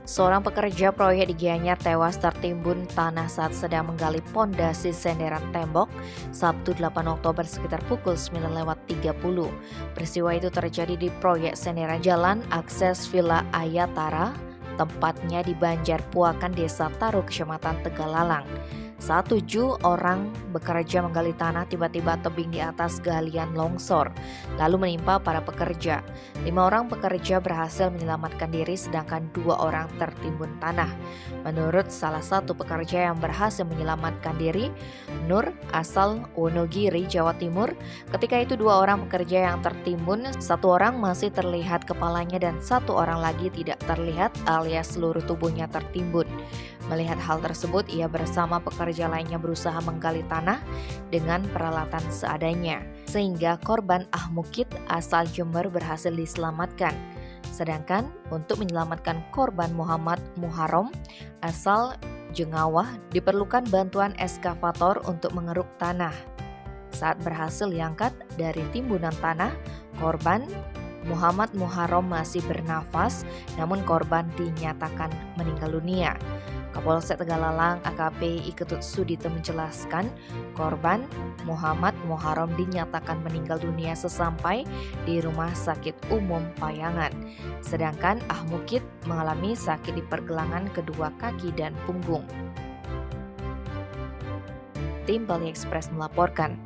Seorang pekerja proyek di Gianyar tewas tertimbun tanah saat sedang menggali pondasi senderan tembok Sabtu 8 Oktober sekitar pukul 9.30. Peristiwa itu terjadi di proyek senderan jalan akses Villa Ayatara, tempatnya di Banjar Puakan, Desa Taru, Kecamatan Tegalalang. Saat 7 orang bekerja menggali tanah, tiba-tiba tebing di atas galian longsor, lalu menimpa para pekerja. 5 orang pekerja berhasil menyelamatkan diri, sedangkan 2 orang tertimbun tanah. Menurut salah satu pekerja yang berhasil menyelamatkan diri, Nur, asal Wonogiri, Jawa Timur, ketika itu 2 orang pekerja yang tertimbun, 1 orang masih terlihat kepalanya dan 1 orang lagi tidak terlihat alias seluruh tubuhnya tertimbun. Melihat hal tersebut, ia bersama pekerja lainnya berusaha menggali tanah dengan peralatan seadanya, sehingga korban Ahmukit asal Jember berhasil diselamatkan. Sedangkan untuk menyelamatkan korban Muhammad Muharram asal Jengawah diperlukan bantuan eskavator untuk mengeruk tanah. Saat berhasil diangkat dari timbunan tanah, korban Muhammad Muharram masih bernafas, namun korban dinyatakan meninggal dunia. Kapolsek Tegalalang AKP Iketut Sudito menjelaskan, korban Muhammad Muharram dinyatakan meninggal dunia sesampai di Rumah Sakit Umum Payangan. Sedangkan Ahmukit mengalami sakit di pergelangan kedua kaki dan punggung. Tim Bali Express melaporkan.